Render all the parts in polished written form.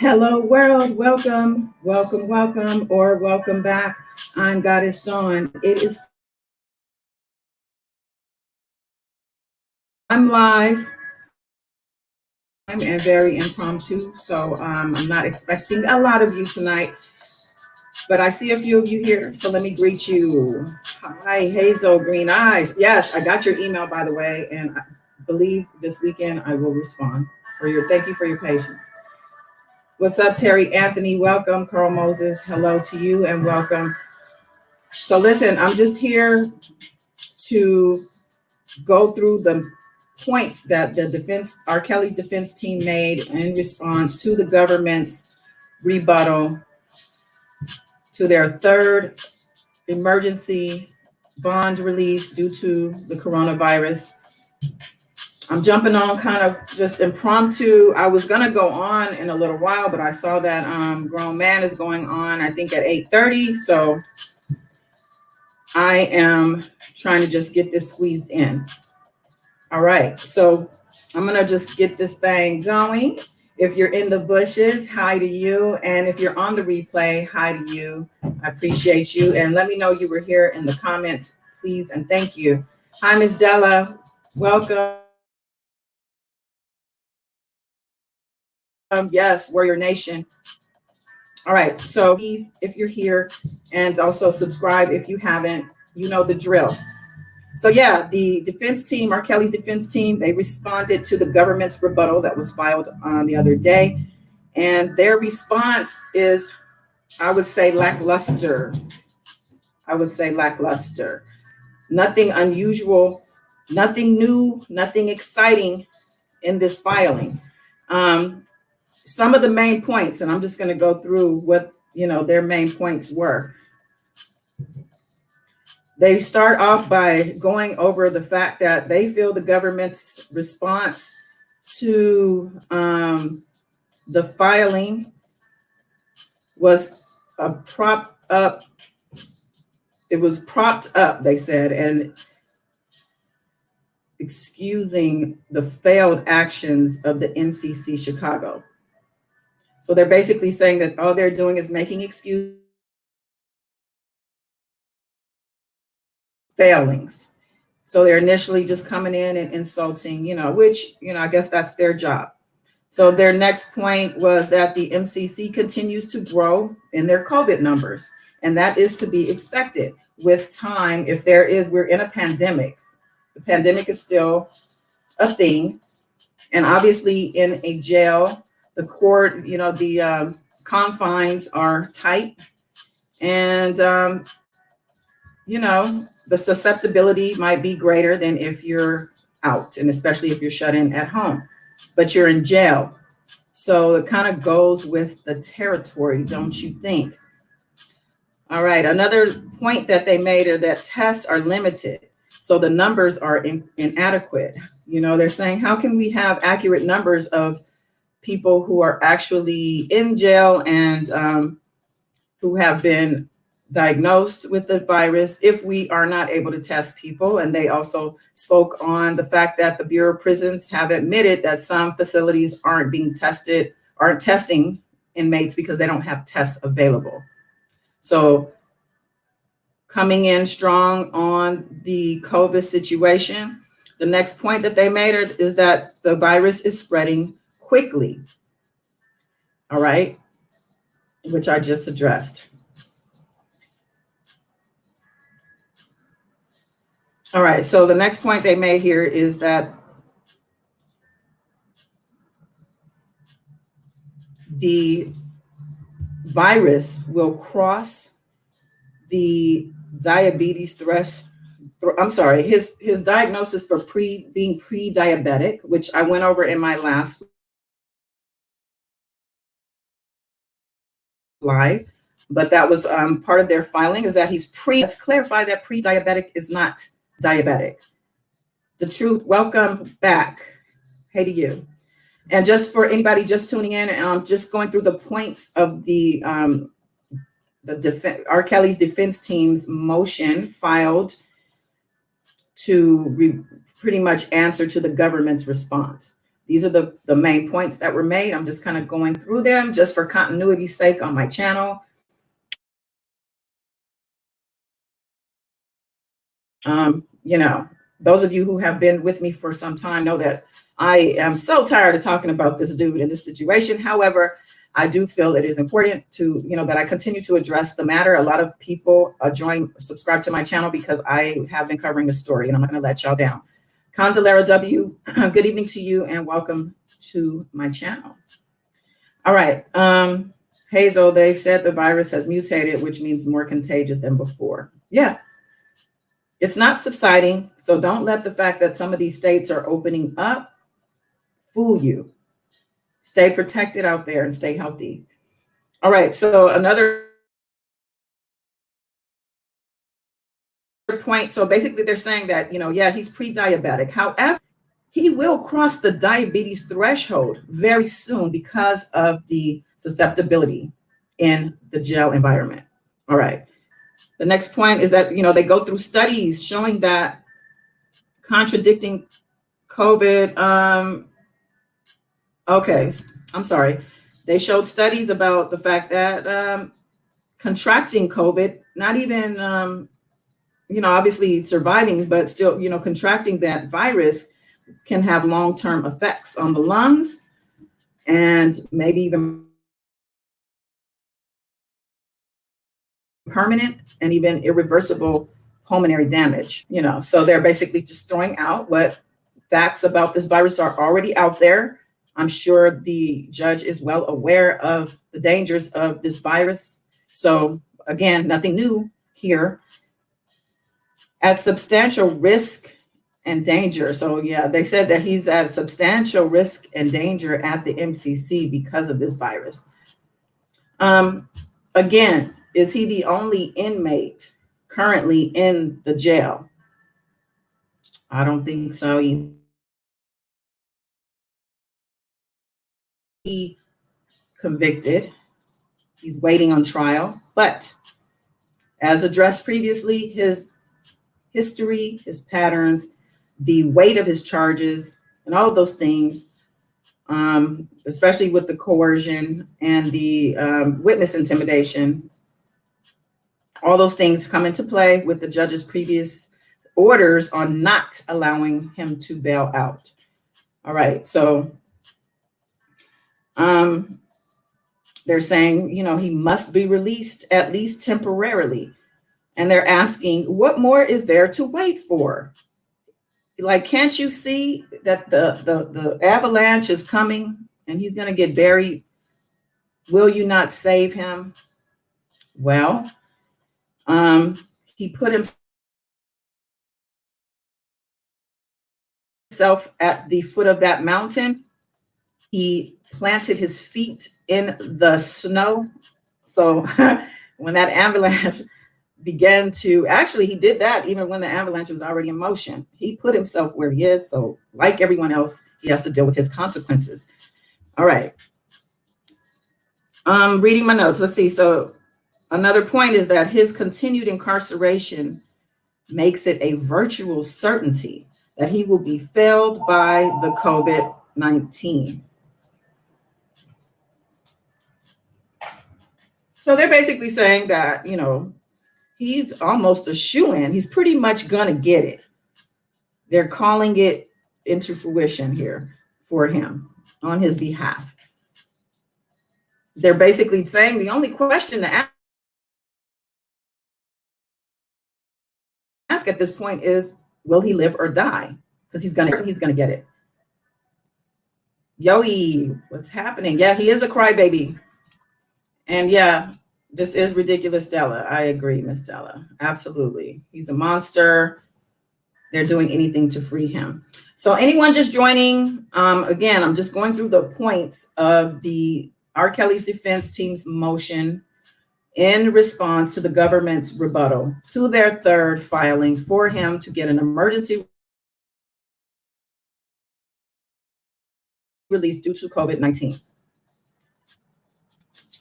Hello, world. Welcome, welcome, welcome, or welcome back. I'm Goddess Dawn. I'm live and very impromptu, so I'm not expecting a lot of you tonight, but I see a few of you here, so let me greet you. Hi, Hazel Green Eyes. Yes, I got your email, by the way, and I believe this weekend I will respond. Thank you for your patience. What's up, Terry Anthony? Welcome. Carl Moses, hello to you and welcome. So listen, I'm just here to go through the points that R. Kelly's defense team made in response to the government's rebuttal to their third emergency bond release due to the coronavirus. I'm jumping on kind of just impromptu. I was gonna go on in a little while, but I saw that Grown Man is going on, I think at 8:30. So I am trying to just get this squeezed in. All right, so I'm gonna just get this thing going. If you're in the bushes, hi to you. And if you're on the replay, hi to you. I appreciate you. And let me know you were here in the comments, please, and thank you. Hi, Ms. Della, welcome. Yes, Warrior Nation. All right, so please, if you're here, and also subscribe if you haven't, you know the drill. So yeah, the defense team, R. Kelly's defense team, they responded to the government's rebuttal that was filed the other day. And their response is, I would say, lackluster. Nothing unusual, nothing new, nothing exciting in this filing. Some of the main points, and I'm just going to go through what their main points were. They start off by going over the fact that they feel the government's response to the filing was propped up. It was propped up, they said, and excusing the failed actions of the NCC Chicago. So they're basically saying that all they're doing is making excuses. Failings. So they're initially just coming in and insulting, which, I guess that's their job. So their next point was that the MCC continues to grow in their COVID numbers, and that is to be expected with time. We're in a pandemic. The pandemic is still a thing. And obviously in a jail, the court, the confines are tight, and, the susceptibility might be greater than if you're out, and especially if you're shut in at home, but you're in jail. So it kind of goes with the territory, don't you think? All right, another point that they made are that tests are limited. So the numbers are inadequate. They're saying, how can we have accurate numbers of people who are actually in jail and who have been diagnosed with the virus if we are not able to test people? And they also spoke on the fact that the Bureau of Prisons have admitted that some facilities aren't testing inmates because they don't have tests available. So coming in strong on the COVID situation. The next point that they made is that the virus is spreading quickly. All right, which I just addressed. All right, so the next point they made here is that the virus will cross the diabetes his diagnosis for being pre-diabetic, which I went over in my last live, but that was part of their filing, is that let's clarify that pre-diabetic is not diabetic. The truth, welcome back. Hey to you. And just for anybody just tuning in, I'm just going through the points of the R. Kelly's defense team's motion filed to pretty much answer to the government's response. These are the main points that were made. I'm just kind of going through them just for continuity's sake on my channel. You know, those of you who have been with me for some time know that I am so tired of talking about this dude in this situation. However, I do feel it is important to, that I continue to address the matter. A lot of people subscribe to my channel because I have been covering the story, and I'm not going to let y'all down. Condolera W, good evening to you and welcome to my channel. All right. Hazel, they've said the virus has mutated, which means more contagious than before. Yeah. It's not subsiding, so don't let the fact that some of these states are opening up fool you. Stay protected out there and stay healthy. All right, so another point. So basically they're saying that, yeah, he's pre-diabetic. However, he will cross the diabetes threshold very soon because of the susceptibility in the jail environment. All right. The next point is that, they go through studies showing that contradicting COVID. Okay, I'm sorry. They showed studies about the fact that contracting COVID, not even, obviously surviving, but still, contracting that virus can have long-term effects on the lungs and maybe even permanent and even irreversible pulmonary damage, so they're basically just throwing out what facts about this virus are already out there. I'm sure the judge is well aware of the dangers of this virus. So again, nothing new here. At substantial risk and danger. So yeah, they said that he's at substantial risk and danger at the MCC because of this virus. Again, is he the only inmate currently in the jail? I don't think so. He convicted. He's waiting on trial. But as addressed previously, his history, his patterns, the weight of his charges, and all of those things, especially with the coercion and the witness intimidation, all those things come into play with the judge's previous orders on not allowing him to bail out. All right, so they're saying, he must be released at least temporarily. And they're asking, what more is there to wait for? Like, can't you see that the avalanche is coming and he's going to get buried? Will you not save him? Well, he put himself at the foot of that mountain. He planted his feet in the snow. So when that avalanche began to, actually, he did that even when the avalanche was already in motion. He put himself where he is. So like everyone else, he has to deal with his consequences. All right. Reading my notes. Let's see. So another point is that his continued incarceration makes it a virtual certainty that he will be felled by the COVID-19. So they're basically saying that, he's almost a shoo-in. He's pretty much gonna get it. They're calling it into fruition here for him on his behalf. They're basically saying the only question to ask at this point is, will he live or die? Because he's gonna get it. Yoey, what's happening? Yeah, he is a crybaby. And yeah, this is ridiculous, Stella. I agree, Miss Stella. Absolutely. He's a monster. They're doing anything to free him. So anyone just joining, again, I'm just going through the points of the R. Kelly's defense team's motion in response to the government's rebuttal to their third filing for him to get an emergency release due to COVID-19.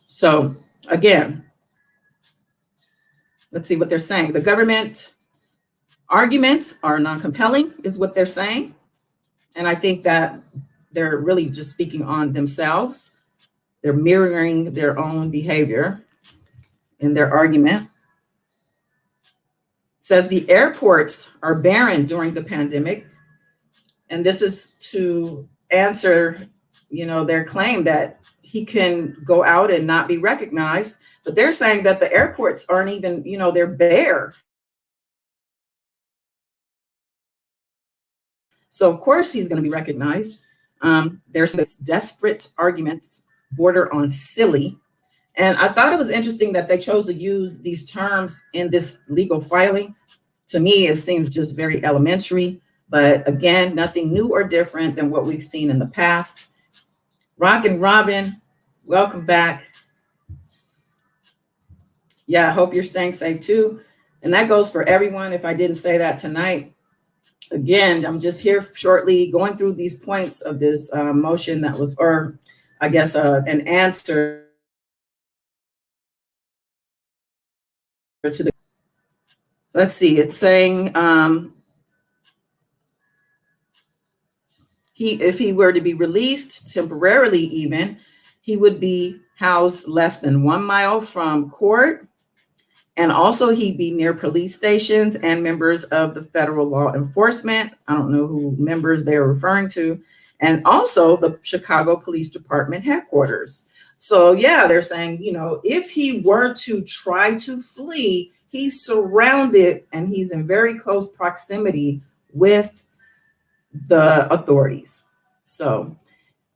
So again, let's see what they're saying. The government arguments are non-compelling is what they're saying. And I think that they're really just speaking on themselves. They're mirroring their own behavior in their argument. It says the airports are barren during the pandemic. And this is to answer, their claim that he can go out and not be recognized. But they're saying that the airports aren't even, they're bare. So of course he's going to be recognized. There's desperate arguments border on silly. And I thought it was interesting that they chose to use these terms in this legal filing. To me, it seems just very elementary, but again, nothing new or different than what we've seen in the past. Rockin' Robin, welcome back. Yeah, I hope you're staying safe too. And that goes for everyone. If I didn't say that tonight, again, I'm just here shortly going through these points of this motion that was, or I guess an answer to the, let's see, it's saying if he were to be released temporarily even, he would be housed less than 1 mile from court. And also he'd be near police stations and members of the federal law enforcement. I don't know who members they're referring to. And also the Chicago Police Department headquarters. So yeah, they're saying, if he were to try to flee, he's surrounded and he's in very close proximity with the authorities. So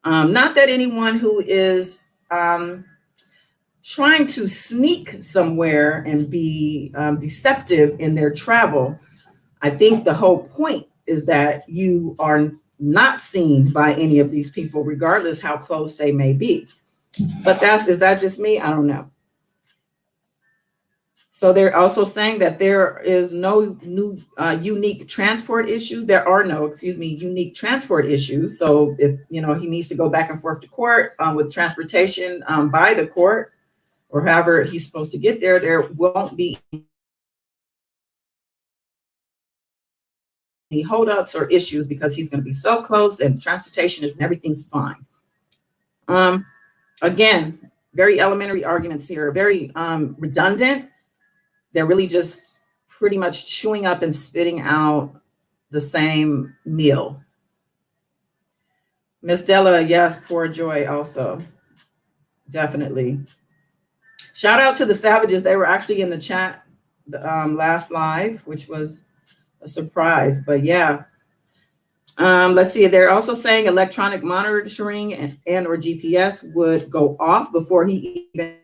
not that anyone who is trying to sneak somewhere and be deceptive in their travel, I think the whole point is that you are not seen by any of these people, regardless how close they may be. But is that just me? I don't know. So they're also saying that there is no new unique transport issues. There are no, unique transport issues. So if, he needs to go back and forth to court with transportation by the court or however he's supposed to get there, there won't be any holdups or issues because he's going to be so close and transportation is everything's fine. Again, very elementary arguments here, very redundant. They're really just pretty much chewing up and spitting out the same meal. Miss Della, yes, poor Joy also. Definitely. Shout out to the Savages. They were actually in the chat last live, which was a surprise, but yeah. Let's see, they're also saying electronic monitoring and or GPS would go off before he even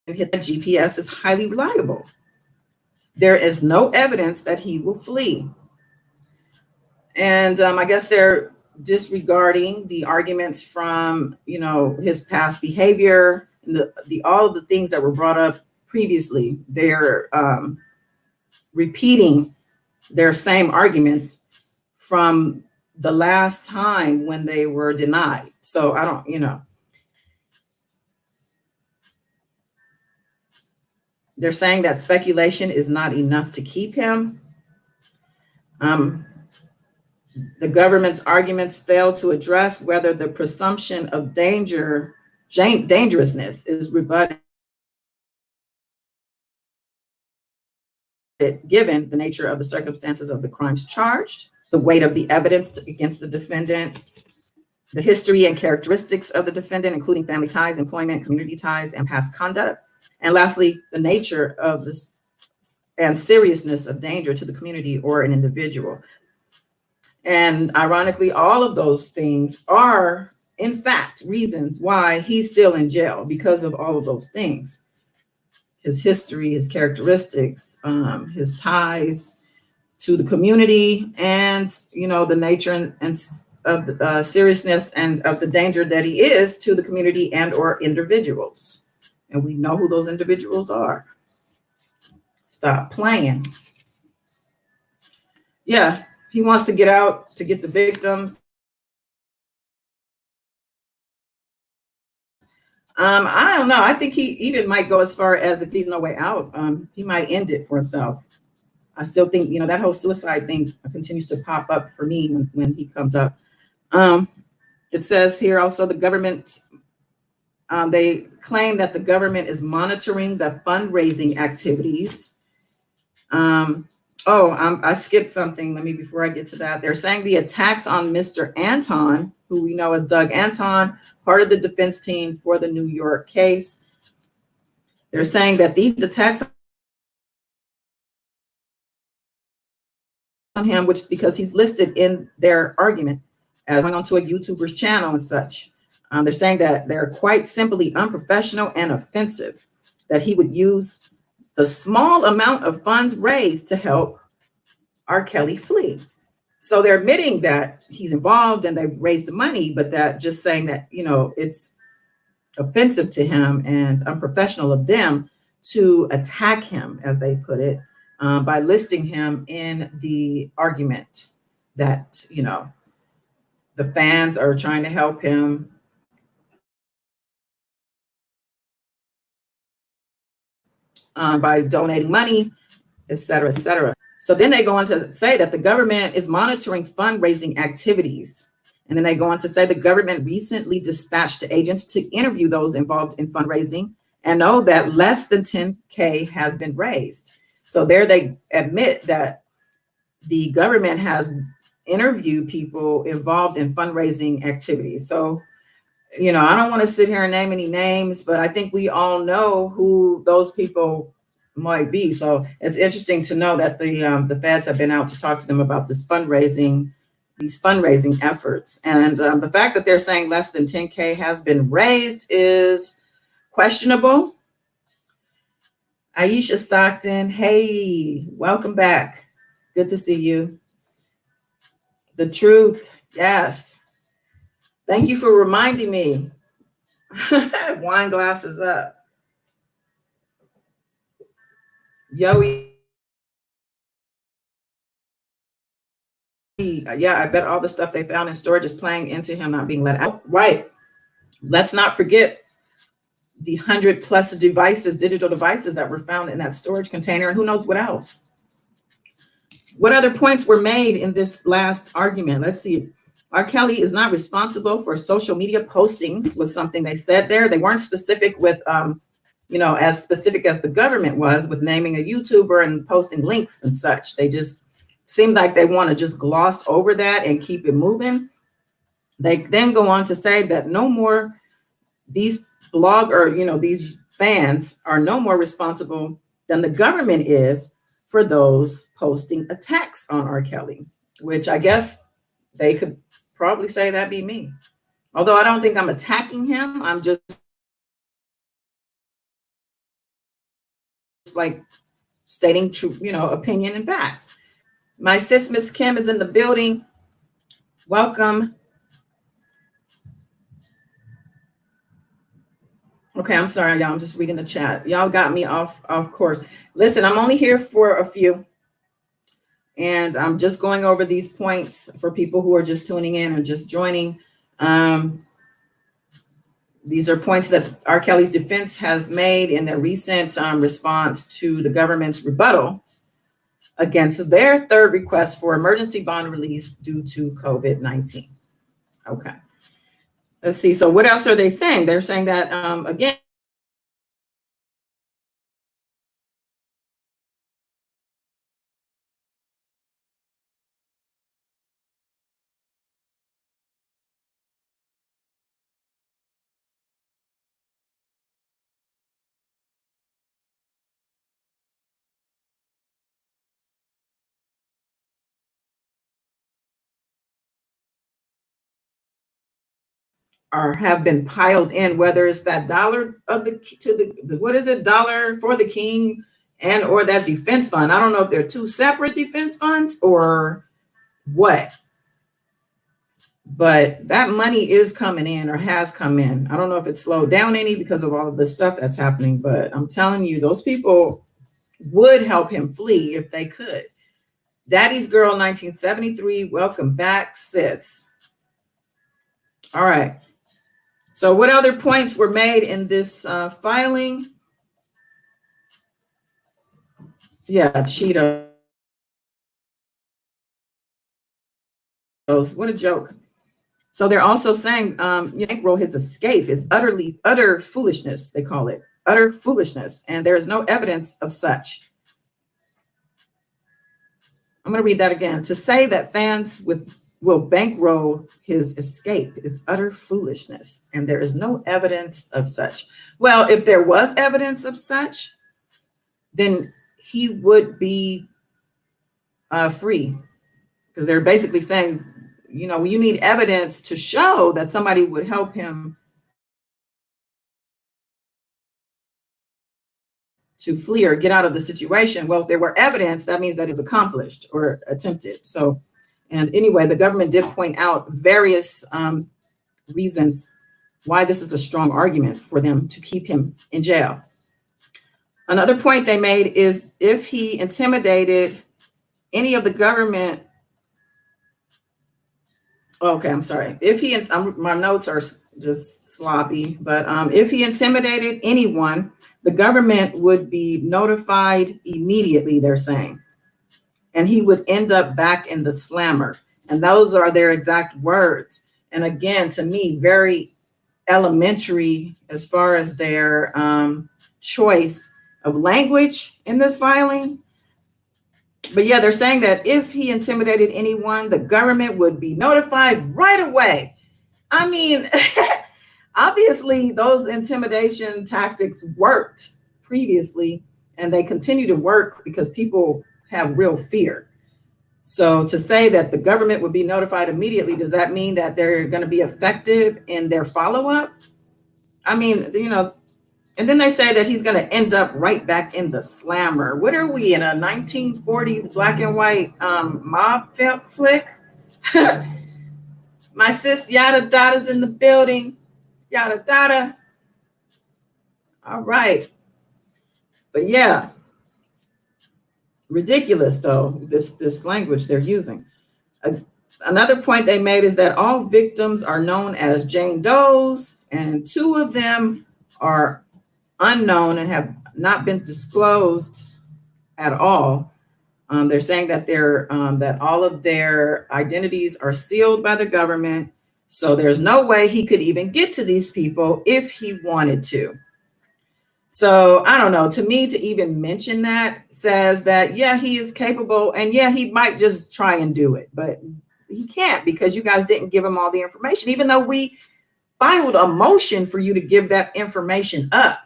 hit the GPS is highly reliable. There is no evidence that he will flee. And I guess they're disregarding the arguments from, his past behavior and all of the things that were brought up previously. They're repeating their same arguments from the last time when they were denied. So I don't, they're saying that speculation is not enough to keep him. The government's arguments fail to address whether the presumption of dangerousness is rebutted given the nature of the circumstances of the crimes charged, the weight of the evidence against the defendant, the history and characteristics of the defendant, including family ties, employment, community ties, and past conduct. And lastly, the nature of this and seriousness of danger to the community or an individual. And ironically, all of those things are, in fact, reasons why he's still in jail because of all of those things. His history, his characteristics, his ties to the community, and, the nature and of the seriousness and of the danger that he is to the community and or individuals. And we know who those individuals are. Stop playing. Yeah, he wants to get out to get the victims. I don't know. I think he even might go as far as if he's no way out, he might end it for himself. I still think, that whole suicide thing continues to pop up for me when he comes up. Um, it says here also the government, they claim that the government is monitoring the fundraising activities. I skipped something. Let me, before I get to that, they're saying the attacks on Mr. Anton, who we know as Doug Anton, part of the defense team for the New York case. They're saying that these attacks on him, which because he's listed in their argument as going onto a YouTuber's channel and such. They're saying that they're quite simply unprofessional and offensive, that he would use the small amount of funds raised to help R. Kelly flee. So they're admitting that he's involved and they've raised the money, but that just saying that, it's offensive to him and unprofessional of them to attack him, as they put it, by listing him in the argument that, the fans are trying to help him. By donating money, et cetera, et cetera. So then they go on to say that the government is monitoring fundraising activities. And then they go on to say the government recently dispatched agents to interview those involved in fundraising and know that less than 10K has been raised. So there they admit that the government has interviewed people involved in fundraising activities. So, I don't want to sit here and name any names, but I think we all know who those people might be. So it's interesting to know that the feds have been out to talk to them about these fundraising efforts. And the fact that they're saying less than 10K has been raised is questionable. Aisha Stockton, hey, welcome back. Good to see you. The truth, yes. Thank you for reminding me. Wine glasses up. Yo, yeah, I bet all the stuff they found in storage is playing into him not being let out. Right. Let's not forget the 100+ devices, digital devices that were found in that storage container, and who knows what else. What other points were made in this last argument? Let's see. R. Kelly is not responsible for social media postings, was something they said there. They weren't specific with, as specific as the government was with naming a YouTuber and posting links and such. They just seemed like they want to just gloss over that and keep it moving. They then go on to say that no more these these fans are no more responsible than the government is for those posting attacks on R. Kelly, which I guess they could probably say that be me. Although I don't think I'm attacking him. I'm just like stating true, opinion and facts. My sis, Miss Kim, is in the building. Welcome. Okay, I'm sorry, y'all. I'm just reading the chat. Y'all got me off course. Listen, I'm only here for a few. And I'm just going over these points for people who are just tuning in and just joining. These are points that R. Kelly's defense has made in their recent response to the government's rebuttal against their third request for emergency bond release due to COVID-19. Okay. Let's see. So what else are they saying? They're saying that, again, or have been piled in, whether it's that dollar of the what is it, dollar for the king, and or that defense fund. I don't know if they're two separate defense funds or what, but that money is coming in or has come in. I don't know if it's slowed down any because of all of the stuff that's happening, but I'm telling you, those people would help him flee if they could. Daddy's Girl 1973, welcome back, sis. All right. So what other points were made in this filing? Yeah, Cheetah. What a joke. So they're also saying bankroll his escape is utter foolishness, they call it. Utter foolishness. And there is no evidence of such. I'm going to read that again. To say that fans will bankroll his escape is utter foolishness, and there is no evidence of such. Well, if there was evidence of such, then he would be free, because they're basically saying, you need evidence to show that somebody would help him to flee or get out of the situation. Well, if there were evidence, that means that it's accomplished or attempted. So, and anyway, the government did point out various reasons why this is a strong argument for them to keep him in jail. Another point they made is if he intimidated any of the government. Okay, I'm sorry. My notes are just sloppy, but if he intimidated anyone, the government would be notified immediately, they're saying, and he would end up back in the slammer. And those are their exact words. And again, to me, very elementary as far as their choice of language in this filing. But yeah, they're saying that if he intimidated anyone, the government would be notified right away. I mean, obviously, those intimidation tactics worked previously, and they continue to work because people have real fear. So to say that the government would be notified immediately, does that mean that they're going to be effective in their follow-up? I mean, and then they say that he's going to end up right back in the slammer. What are we, in a 1940s black and white mob flick? My sis Yada Dada's in the building. Yada Dada. All right. But yeah, ridiculous though, this language they're using. Another point they made is that all victims are known as Jane Does, and 2 of them are unknown and have not been disclosed at all. They're saying that that all of their identities are sealed by the government, so there's no way he could even get to these people if he wanted to. So I don't know, to me, to even mention that says that, yeah, he is capable, and yeah, he might just try and do it, but he can't because you guys didn't give him all the information, even though we filed a motion for you to give that information up.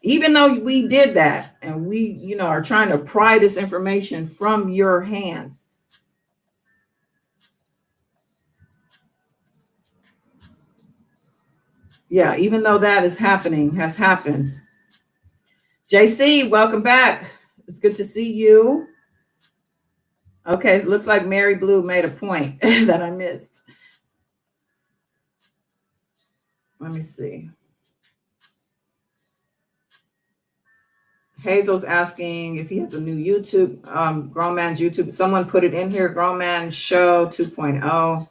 Even though we did that, and we, are trying to pry this information from your hands. Yeah, even though that has happened. JC, welcome back. It's good to see you. Okay, it looks like Mary Blue made a point that I missed. Let me see. Hazel's asking if he has a new YouTube, Grown Man's YouTube. Someone put it in here, Grown Man Show 2.0.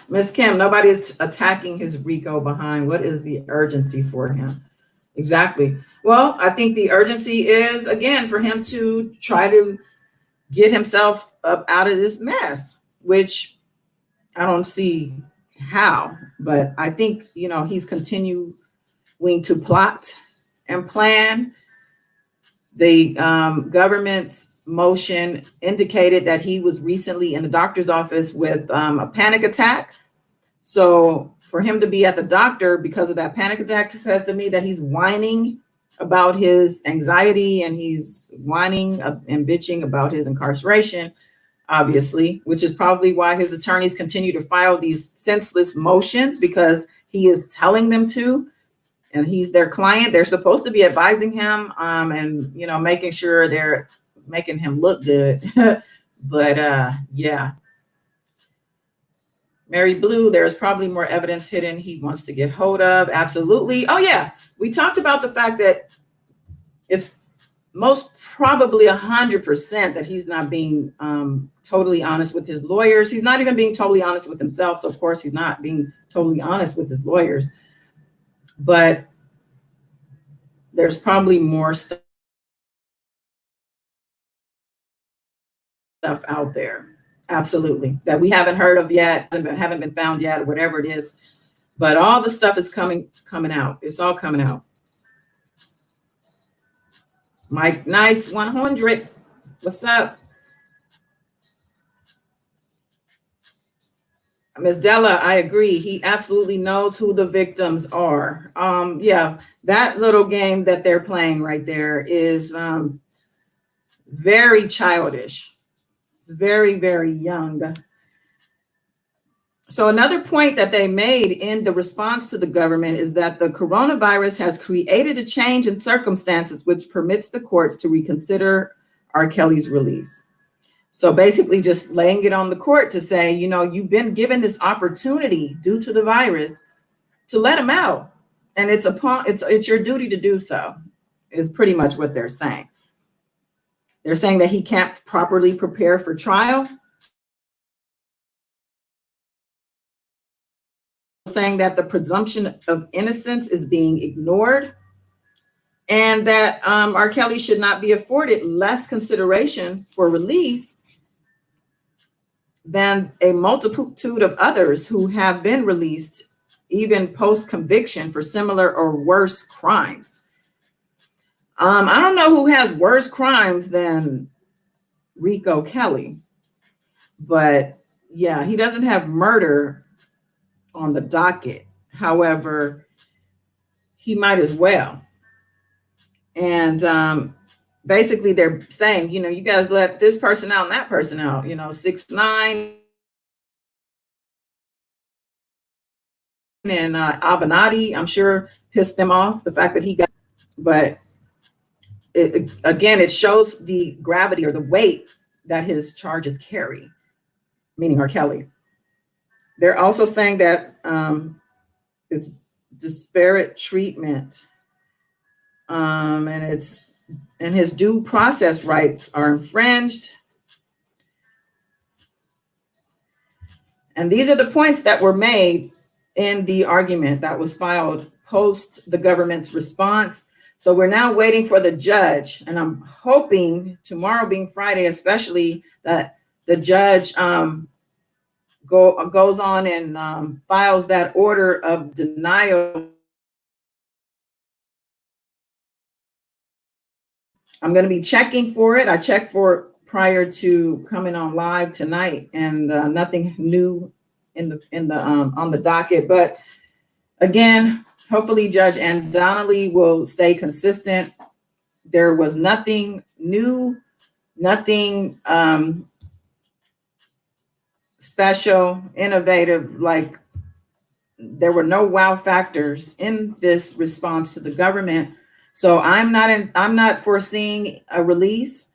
Miss Kim, nobody is attacking his RICO behind. What is the urgency for him? Exactly. Well, I think the urgency is, again, for him to try to get himself up out of this mess, which I don't see how, but I think, he's continuing to plot and plan. The government's motion indicated that he was recently in the doctor's office with a panic attack. So for him to be at the doctor because of that panic attack says to me that he's whining about his anxiety, and he's whining and bitching about his incarceration, obviously, which is probably why his attorneys continue to file these senseless motions, because he is telling them to, and he's their client. They're supposed to be advising him and, making sure they're making him look good. But yeah. Mary Blue, there's probably more evidence hidden he wants to get hold of. Absolutely. Oh, yeah. We talked about the fact that it's most probably 100% that he's not being totally honest with his lawyers. He's not even being totally honest with himself. So, of course, he's not being totally honest with his lawyers. But there's probably more stuff out there. Absolutely. That we haven't heard of yet, haven't been found yet, or whatever it is. But all the stuff is coming out. It's all coming out. Mike, nice 100. What's up? Ms. Della, I agree. He absolutely knows who the victims are. Yeah, that little game that they're playing right there is very childish, very, very young. So another point that they made in the response to the government is that the coronavirus has created a change in circumstances which permits the courts to reconsider R. Kelly's release. So basically just laying it on the court to say, you know, you've been given this opportunity due to the virus to let him out. And it's your duty to do so, is pretty much what they're saying. They're saying that he can't properly prepare for trial. Saying that the presumption of innocence is being ignored, and that R. Kelly should not be afforded less consideration for release than a multitude of others who have been released even post-conviction for similar or worse crimes. I don't know who has worse crimes than Rico Kelly, but yeah, he doesn't have murder on the docket. However, he might as well. And basically they're saying, you know, you guys let this person out and that person out, you know, 6ix9ine and Avenatti, I'm sure pissed them off, the fact that he got, but again, it shows the gravity or the weight that his charges carry, meaning R. Kelly. They're also saying that it's disparate treatment, and his due process rights are infringed. And these are the points that were made in the argument that was filed post the government's response. So we're now waiting for the judge, and I'm hoping tomorrow being Friday, especially, that the judge goes on and files that order of denial. I'm going to be checking for it. I checked for it prior to coming on live tonight, and nothing new in the on the docket. But again, hopefully Judge Ann Donnelly will stay consistent. There was nothing new, nothing special, innovative. Like, there were no wow factors in this response to the government. So I'm not foreseeing a release.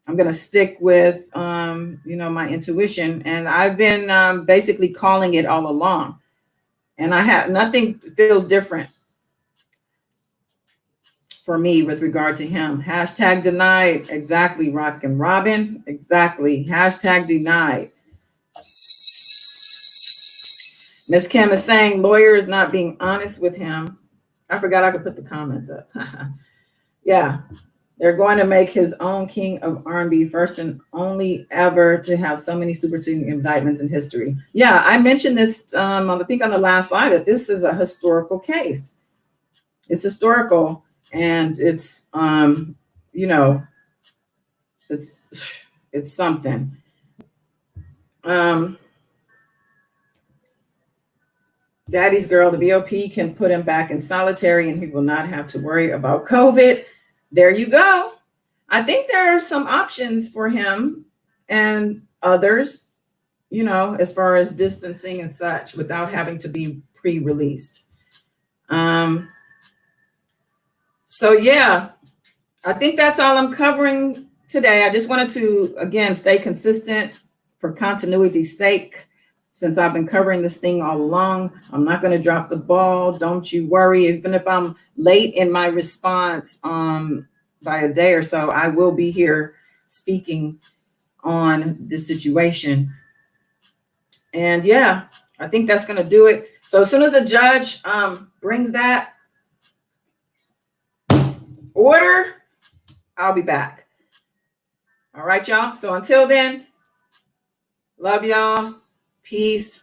I'm going to stick with, you know, my intuition. And I've been basically calling it all along. And nothing feels different for me with regard to him. Hashtag denied. Exactly, Rock and Robin. Exactly. Hashtag denied. Miss Kim is saying lawyer is not being honest with him. I forgot I could put the comments up. Yeah. They're going to make his own king of R&B, first and only ever to have so many superseding indictments in history. Yeah, I mentioned this, I think on the last slide, that this is a historical case. It's historical, and it's, you know, it's something. Daddy's girl, the BOP can put him back in solitary, and he will not have to worry about COVID. There you go. I think there are some options for him and others, you know, as far as distancing and such, without having to be pre-released. So yeah, I think that's all I'm covering today. I just wanted to, again, stay consistent for continuity's sake. Since I've been covering this thing all along, I'm not going to drop the ball. Don't you worry. Even if I'm late in my response by a day or so, I will be here speaking on this situation. And yeah, I think that's going to do it. So as soon as the judge brings that, order, I'll be back. All right, y'all. So until then, love y'all. Peace.